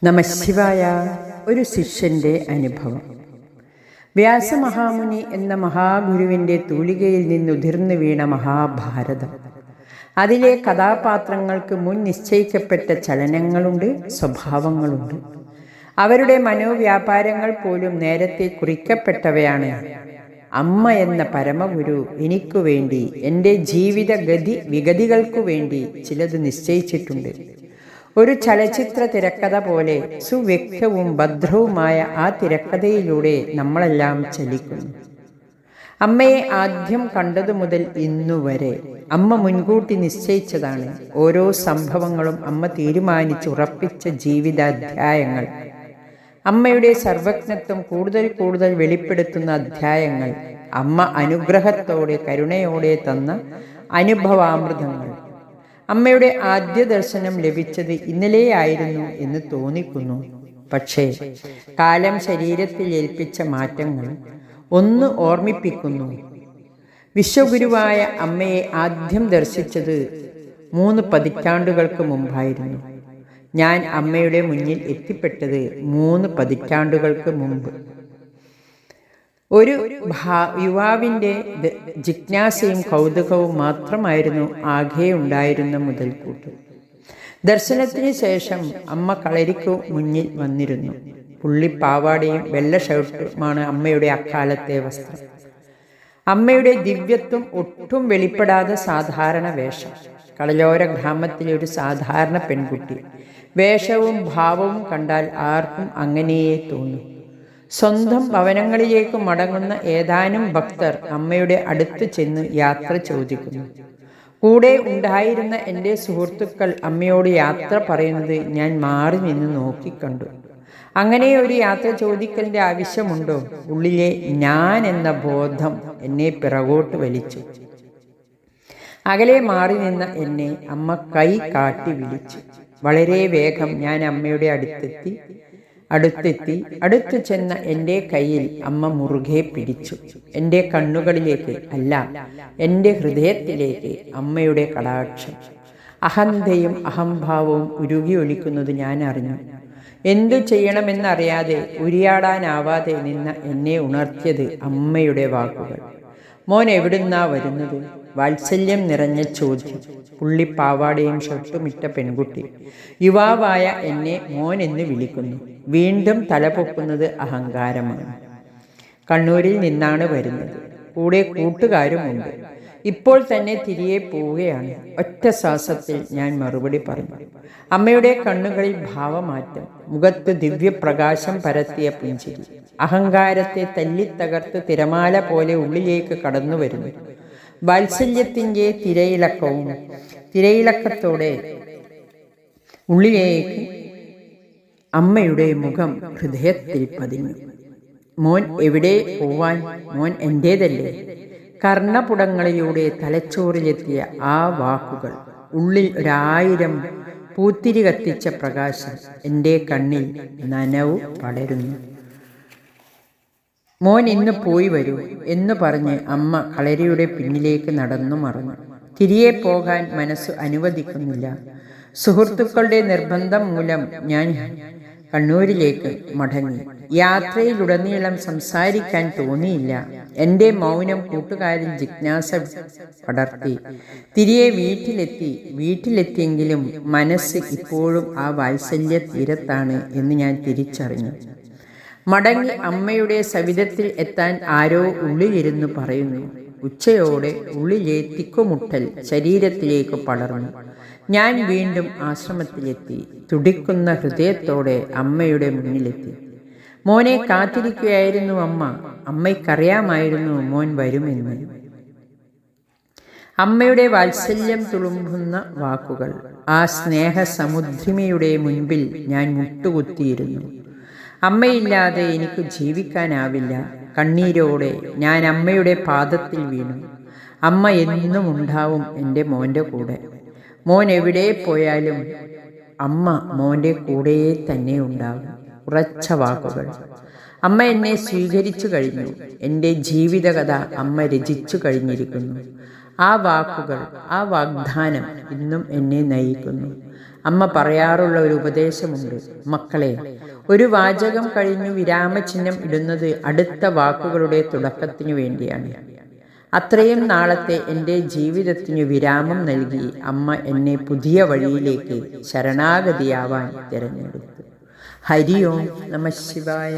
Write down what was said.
നമഃശിവായ. ഒരു ശിഷ്യന്റെ അനുഭവം. വ്യാസമഹാമുനി എന്ന മഹാഗുരുവിൻ്റെ തൂലികയിൽ നിന്നുതിർന്നു വീണ മഹാഭാരതം. അതിലെ കഥാപാത്രങ്ങൾക്ക് മുൻ നിശ്ചയിക്കപ്പെട്ട ചലനങ്ങളുണ്ട്, സ്വഭാവങ്ങളുണ്ട്. അവരുടെ മനോവ്യാപാരങ്ങൾ പോലും നേരത്തെ കുറിക്കപ്പെട്ടവയാണ്. അമ്മ എന്ന പരമഗുരു എനിക്കു വേണ്ടി, എൻ്റെ ജീവിത വിഗതികൾക്കു വേണ്ടി ചിലത് നിശ്ചയിച്ചിട്ടുണ്ട്. ഒരു ചലച്ചിത്ര തിരക്കഥ പോലെ സുവ്യക്തവും ഭദ്രവുമായ ആ തിരക്കഥയിലൂടെ നമ്മളെല്ലാം ചലിക്കുന്നു. അമ്മയെ ആദ്യം കണ്ടതു മുതൽ ഇന്നുവരെ അമ്മ മുൻകൂട്ടി നിശ്ചയിച്ചതാണ്. ഓരോ സംഭവങ്ങളും അമ്മ തീരുമാനിച്ചുറപ്പിച്ച ജീവിതാധ്യായങ്ങൾ. അമ്മയുടെ സർവജ്ഞത്വം കൂടുതൽ കൂടുതൽ വെളിപ്പെടുത്തുന്ന അധ്യായങ്ങൾ. അമ്മ അനുഗ്രഹത്തോടെ കരുണയോടെ തന്ന അനുഭവാമൃതങ്ങൾ. അമ്മയുടെ ആദ്യ ദർശനം ലഭിച്ചത് ഇന്നലെയായിരുന്നു എന്ന് തോന്നിക്കുന്നു. പക്ഷേ കാലം ശരീരത്തിൽ ഏൽപ്പിച്ച മാറ്റങ്ങൾ ഒന്ന് ഓർമ്മിപ്പിക്കുന്നു. വിശ്വഗുരുവായ അമ്മയെ ആദ്യം ദർശിച്ചത് 3 പതിറ്റാണ്ടുകൾക്ക് മുമ്പായിരുന്നു. ഞാൻ അമ്മയുടെ മുന്നിൽ എത്തിപ്പെട്ടത് 3 പതിറ്റാണ്ടുകൾക്ക് മുമ്പ്. ഒരു യുവാവിൻ്റെ ജിജ്ഞാസയും കൗതുകവും മാത്രമായിരുന്നു ആകെ ഉണ്ടായിരുന്ന മുതൽക്കൂട്ട്. ദർശനത്തിന് ശേഷം അമ്മ കളരിക്കു മുന്നിൽ വന്നിരുന്നു. പുള്ളിപ്പാവാടയും വെള്ള ഷർട്ടുമാണ് അമ്മയുടെ അക്കാലത്തെ വസ്ത്രം. അമ്മയുടെ ദിവ്യത്വം ഒട്ടും വെളിപ്പെടാതെ സാധാരണ വേഷം. കടലോര ഗ്രാമത്തിലെ ഒരു സാധാരണ പെൺകുട്ടി. വേഷവും ഭാവവും കണ്ടാൽ ആർക്കും അങ്ങനെയേ തോന്നും. സ്വന്തം ഭവനങ്ങളിലേക്ക് മടങ്ങുന്ന ഏതാനും ഭക്തർ അമ്മയുടെ അടുത്ത് ചെന്ന് യാത്ര ചോദിക്കുന്നു. കൂടെ ഉണ്ടായിരുന്ന എൻ്റെ സുഹൃത്തുക്കൾ അമ്മയോട് യാത്ര പറയുന്നത് ഞാൻ മാറി നിന്ന് നോക്കിക്കണ്ടു. അങ്ങനെ ഒരു യാത്ര ചോദിക്കലിൻ്റെ ആവശ്യമുണ്ടോ? ഉള്ളിലെ ഞാൻ എന്ന ബോധം എന്നെ പിറകോട്ട് വലിച്ചു. അകലെ മാറി നിന്ന എന്നെ അമ്മ കൈ കാട്ടി വിളിച്ചു. വളരെ വേഗം ഞാൻ അമ്മയുടെ അടുത്തു ചെന്ന എൻ്റെ കയ്യിൽ അമ്മ മുറുകെ പിടിച്ചു. എൻ്റെ കണ്ണുകളിലേക്ക് അല്ല, എൻ്റെ ഹൃദയത്തിലേക്ക് അമ്മയുടെ കടാക്ഷം. അഹന്തയും അഹംഭാവവും ഉരുകി ഒലിക്കുന്നത് ഞാൻ അറിഞ്ഞു. എന്തു ചെയ്യണമെന്നറിയാതെ ഉരിയാടാനാവാതെ നിന്ന എന്നെ ഉണർത്തിയത് അമ്മയുടെ വാക്കുകൾ. മോൻ എവിടുന്നാ വരുന്നത്? വാത്സല്യം നിറഞ്ഞ ചോദ്യം. പുള്ളിപ്പാവാടയും ഷർട്ടുമിട്ട പെൺകുട്ടി യുവാവായ എന്നെ മോൻ എന്ന് വിളിക്കുന്നു. വീണ്ടും തലപൊക്കുന്നത് അഹങ്കാരമാണ്. കണ്ണൂരിൽ നിന്നാണ് വരുന്നത്. കൂടെ കൂട്ടുകാരുമുണ്ട്. ഇപ്പോൾ തന്നെ തിരികെ പോവുകയാണ്. ഒറ്റ ശ്വാസത്തിൽ ഞാൻ മറുപടി പറഞ്ഞു. അമ്മയുടെ കണ്ണുകളിൽ ഭാവമാറ്റം, മുഖത്ത് ദിവ്യപ്രകാശം പരത്തിയ പുഞ്ചിരി. അഹങ്കാരത്തെ തല്ലിത്തകർത്ത് തിരമാല പോലെ ഉള്ളിലേക്ക് കടന്നു വരുന്നു. വാത്സല്യത്തിൻ്റെ തിരയിളക്കത്തോടെ ഉള്ളിലേക്ക് അമ്മയുടെ മുഖം ഹൃദയത്തിൽ പതിഞ്ഞു. മോൻ എവിടെ പോവാൻ? മോൻ എൻ്റേതല്ലേ? കർണപുടങ്ങളിലൂടെ തലച്ചോറിലെത്തിയ ആ വാക്കുകൾ. ഉള്ളിൽ 1000 പൂത്തിരി കത്തിച്ച പ്രകാശം. എൻ്റെ കണ്ണിൽ നനവ് പടരുന്നു. മോൻ ഇന്ന് പോയി വരൂ എന്ന് പറഞ്ഞ് അമ്മ കളരിയുടെ പിന്നിലേക്ക് നടന്നു മറഞ്ഞു. തിരികെ പോകാൻ മനസ്സ് അനുവദിക്കുന്നില്ല. സുഹൃത്തുക്കളുടെ നിർബന്ധം മൂലം ഞാൻ കണ്ണൂരിലേക്ക് മടങ്ങി. യാത്രയിലുടനീളം സംസാരിക്കാൻ തോന്നിയില്ല. എൻ്റെ മൗനം കൂട്ടുകാരിൽ ജിജ്ഞാസ പടർത്തി. തിരികെ വീട്ടിലെത്തിയെങ്കിലും മനസ്സ് ഇപ്പോഴും ആ വാത്സല്യ തീരത്താണ് എന്ന് ഞാൻ തിരിച്ചറിഞ്ഞു. മടങ്ങി അമ്മയുടെ സവിധത്തിൽ എത്താൻ ആരോ ഉള്ളിലിരുന്ന് പറയുന്നു. ഉച്ചയോടെ ഉള്ളിലെ തിക്കുമുട്ടൽ ശരീരത്തിലേക്ക് പടർന്നു. ഞാൻ വീണ്ടും ആശ്രമത്തിലെത്തി. തുടിക്കുന്ന ഹൃദയത്തോടെ അമ്മയുടെ മുന്നിലെത്തി. മോനെ കാത്തിരിക്കുകയായിരുന്നു അമ്മ. അമ്മയ്ക്കറിയാമായിരുന്നു മോൻ വരുമെന്ന്. അമ്മയുടെ വാത്സല്യം തുളുമ്പുന്ന വാക്കുകൾ. ആ സ്നേഹസമുദ്രിമയുടെ മുൻപിൽ ഞാൻ മുട്ടുകുത്തിയിരുന്നു. അമ്മയില്ലാതെ എനിക്ക് ജീവിക്കാനാവില്ല. കണ്ണീരോടെ ഞാൻ അമ്മയുടെ പാദത്തിൽ വീണു. അമ്മ എന്നും ഉണ്ടാവും എൻ്റെ മോൻ്റെ കൂടെ. മോൻ എവിടെ പോയാലും അമ്മ മോൻ്റെ കൂടെ തന്നെ ഉണ്ടാവും. ഉറച്ച വാക്കുകൾ. അമ്മ എന്നെ സ്വീകരിച്ചു കഴിഞ്ഞു. എൻ്റെ ജീവിതകഥ അമ്മ രചിച്ചു കഴിഞ്ഞിരിക്കുന്നു. ആ വാക്കുകൾ, ആ വാഗ്ദാനം ഇന്നും എന്നെ നയിക്കുന്നു. അമ്മ പറയാറുള്ള ഒരു ഉപദേശമുണ്ട്: മക്കളെ, ഒരു വാചകം കഴിഞ്ഞു വിരാമചിഹ്നം ഇടുന്നത് അടുത്ത വാക്കുകളുടെ തുടക്കത്തിനു വേണ്ടിയാണ്. അത്രയും നാളത്തെ എൻ്റെ ജീവിതത്തിനു വിരാമം നൽകി അമ്മ എന്നെ പുതിയ വഴിയിലേക്ക് ശരണാഗതിയാവാൻ തിരഞ്ഞെടുത്തു. ഹരി ഓം നമഃ ശിവായ.